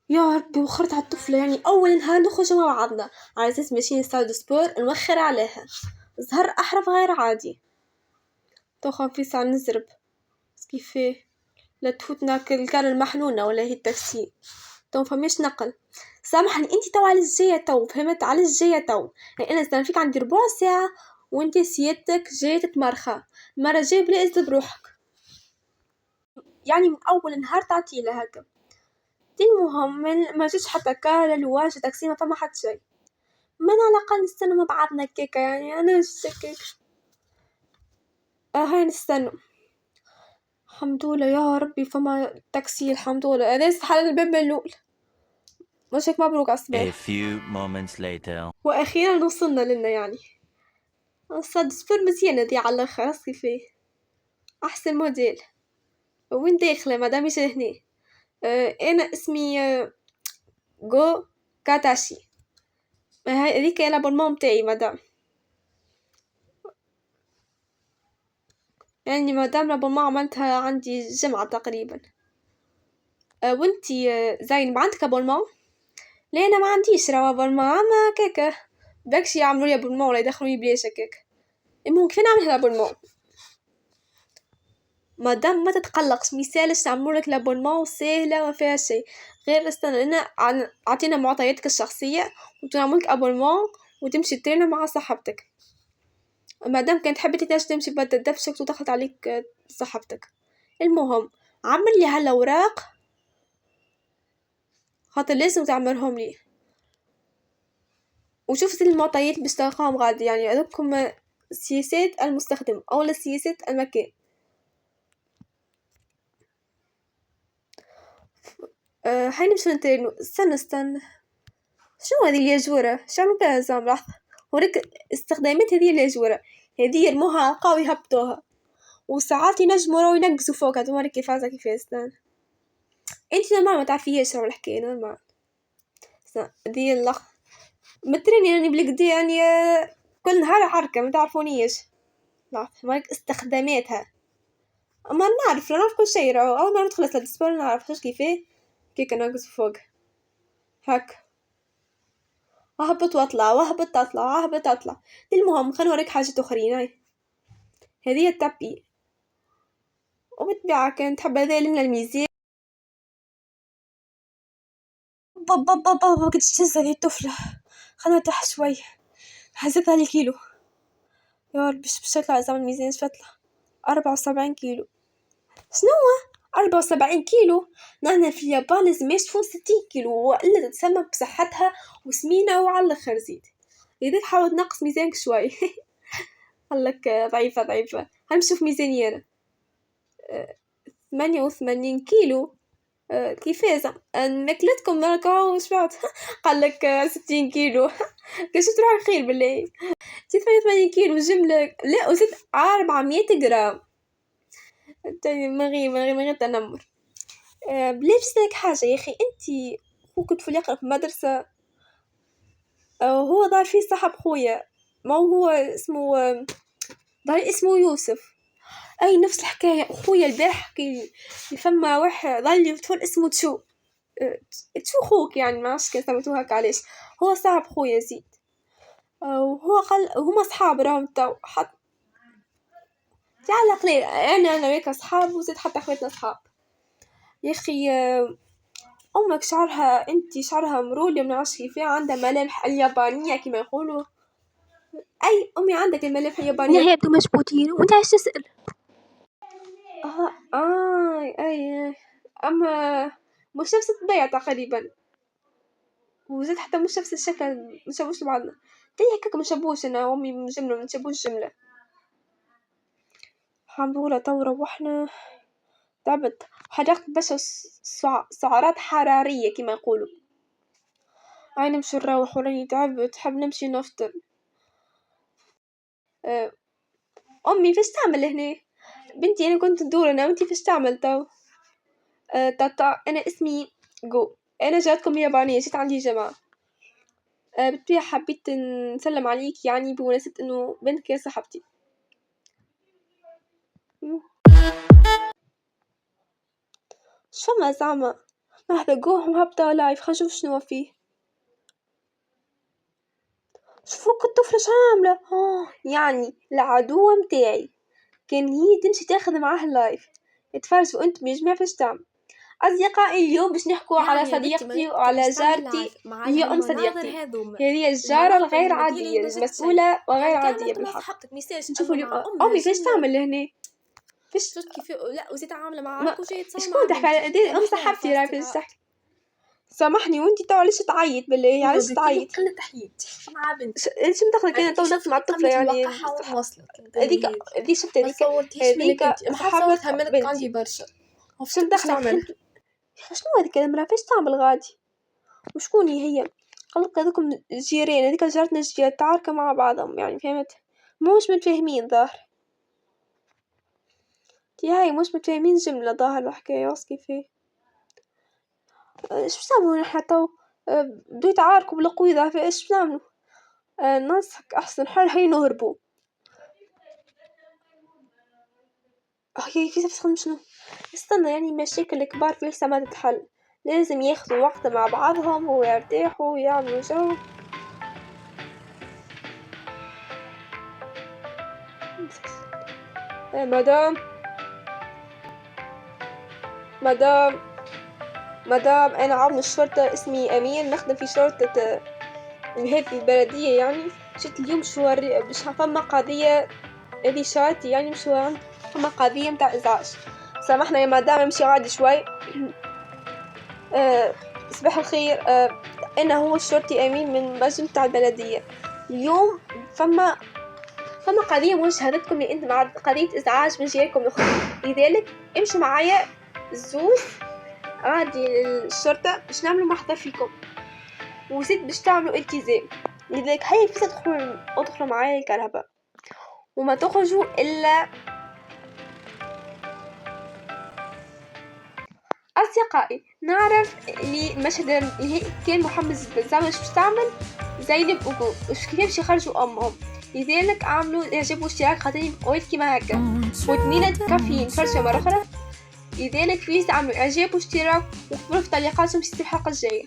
يا ربي وخرت على الطفلة، يعني أول نهار نخرجوا مع بعضنا على أساس ماشيين ستاد سبور نوخر عليها، زهر أحرف غير عادي. توخا في ساعة نزرب كيفاه لا تفوتنا الكار المحنونة ولا هي التاكسي تو فماش نقل. سامحني انتي تو على الجاية تو فهمت على الجاية تو، يعني انا استنفيك عندي ربع ساعة وانتي سيادتك جاية تتمرخى المرة الجاية بلا اذب بروحك، يعني من اول نهار تعطي لها هكا. المهم ما جيتش حتى كار لواج تاكسي ما فما حتى شي، ما انا على الاقل نستنى مع بعضنا كيكا، يعني انا جيت هاي نستنى. الحمد لله يا ربي فما تاكسي الحمد لله، انا حل الباب من الاول مش هيك مبروك A عالصباح. few moments later. واخيرا وصلنا لنا يعني صد سبور مزيانة دي على الاخر فيه احسن موديل. وين داخلة مدام يجي هنا؟ انا اسمي جو كاتاشي، هذيك الابونمون متاعي مدام، يعني مدام الابونمون عملتها عندي جمعة تقريبا. وانتي زين ما عندك ابونمون؟ لا انا ما عنديش راه ابونمون ما كيكا باكش يعملوا لي ابونمون ولا يدخلوا لي بلاش هكاك. المهم كيف نعمل الابونمون؟ مادام ما تتقلقش ميسالش نعملولك لابونمون ساهلة ما فيها شي، غير استنى لنا عطينا معطياتك الشخصية ونعملك ابونمون وتمشي ترينا مع صاحبتك. مادام كانت حبيتي تمشي بدل دفشك ودخلت عليك صاحبتك. المهم عمل لي هالاوراق خاطر لازم تعملهم لي، وشوف المعطيات باش تلقاهم غادي، يعني هذوكم سياسات المستخدم او سياسات المكان. هاي نمشي نترينو. استنى شنو هذه الياجورة شعمل بها زعم لحظة، وريك استخدامات هذه الياجورة هذه يرموها على القهوة يهبطوها، وساعات ينجموا راهو ينقصوا فوقها تمارك كيف هذا كيف استنى. انت نورمال ما تعرفيهاش راهو الحكاية نورمال. هذه اللخ متريني يعني بالكدا يعني كل نهار حركة ما تعرفونيش. لحظة مالك استخداماتها اما نعرف كل شيء، راهو اول ما ندخل السبور نعرف واش كيفاه كيك ننقص فوق هك اهبط واطلع واهبط اطلع واهبط اطلع. المهم خلينا نوريك حاجات اخرين. هذه التابي وبالطبيعة كانت حابة ذيل من الميزان. بابا كنت تهز هذه الطفلة، خلنا تح شوي هزتها لي كيلو. يا رب باش تطلع زعما الميزان شفتله 74 كيلو. شنو 74 كيلو؟ نحنا في اليابان لازم يشوفون 60 كيلو والا تتسمى بصحتها وسمينة وعلى الاخر زيد. لذلك حاول تنقص ميزانك شوي. قالك ضعيفة هنشوف ميزاني انا 88 كيلو. كيفاش ماكلتكم راكو شبعت؟ قالك 60 كيلو. كاش تروح الخير بالله 88 كيلو جملة لا وزيد 400 جرام. من غير تنمر. بلاش نسألك حاجة يا أخي، أنتي خوك طفل يقرأ في مدرسة هو ضار فيه صاحب خويا ما هو اسمه ضار اسمه يوسف. أي نفس الحكاية خويا البارح حكي فما واحد ضل لي طفل اسمه تشو خوك يعني ما عرفتش كان سميتوه هكا علاش هو صاحب خويا زيد. وهو قال هما صحاب راهم تو حط على قليل انا وياك صحاب وزيد حتى خواتنا صحاب. يا اخي امك شعرها انتي شعرها مرولي ما نعرفش كيف عندها ملامح اليابانيه كما يقولوا. اي امي عندك الملامح اليابانيه يبدو مشبوطين وانت عايش تسأل. اي اما مش نفس الطبيعه تقريبا وزيد حتى مش نفس الشكل مشابوش لبعضنا. تي هكاك مشابوش انا وامي من جمله مشابوش جمله. الحمد لله تو روحنا تعبت حرقت بس سعرات حرارية كما يقولوا. هاي نمشي نروح وراني تعبت حاب نمشي نفطر. أمي فاش تعمل هنا؟ بنتي أنا كنت ندور أنا وأنتي فاش تعمل تو؟ تاتا أنا اسمي جو، أنا جاتكم يابانية جيت عندي جماعة. بالطبيعة حبيت نسلم عليك يعني بمناسبة إنه بنتك يا صاحبتي. شو ما زعما لحظة قوهم هبطة لايف خلينا نشوف شنو فيه. شوفوا الطفلة شو عاملة. يعني العدوة متاعي كان هي تمشي تاخذ معاه لايف. اتفرجوا انتم يا جماعة فاش تعمل. أصدقائي اليوم باش نحكوا على صديقتي وعلى جارتي هي أم صديقتي. هذه الجارة الغير عادية المسؤولة وغير عادية بالحق. نشوفوا اليوم أمي فاش تعمل لهنا. فاش كيف لا وزيت عامله معاك وجاي تصور شكون تحكي على ام صاحبتي راهي فاش تحكي. سامحني وانتي تو علاش تعيط بالله علاش تعيط كل تحيات مع بنتي ايش مدخلك انا تو نقص مع الطفله يعني هذيك شفت ما صورتيش منك انت ما صورتها منك بنتي. عندي برشا شو مدخلك شنو هذيك المراه فاش تعمل غادي وشكون هي قلق هذوكم جيران هذيك جارتنا الجيران تعاركوا مع بعضهم يعني فهمت مش متفاهمين ظاهر تي هاي مش متفاهمين جملة ظاهر الحكاية واش كيفاه ايش بنعملوا نحنا تو بدو يتعاركوا بالقوي ظاهر ايش بنعملوا ننصحك احسن حل هي نهربوا كيف تفهم شنو استنى يعني مشاكل الكبار في لسه ما تتحل لازم ياخذوا وقت مع بعضهم ويرتاحوا ويعملوا جو مدام انا عضو الشرطة اسمي امين نخدم في شرطة هذه البلدية يعني جيت اليوم شوار باش فما قضية هذه شارتي يعني مش فما قضية متاع ازعاج سامحنا يا مدام امشي عادي شوي صباح الخير انا هو الشرطي امين من مجلس تاع البلدية اليوم فما قضية مشاهدتكم لأن مع قضية ازعاج من جهتكم لذلك امشوا معايا الزوز عادي الشرطة باش نعملوا محضر فيكم وزيد باش تعملوا التزام لذلك هيا فيس ادخلوا معايا الكهرباء وما تخرجوا الا اصدقائي نعرف اللي المشهد اللي كان محمد البزاوي باش تعمل زينب وبو باش كيفاش يخرجوا امهم لذلك عملوا اعجاب اشتراك خاطرين قويت كيما هكا وثمينة كافيين فرشة مرة اخرى لذلك فيس عملوا اعجاب واشتراك وكبروا في تعليقاتهم في الحلقة الجاية.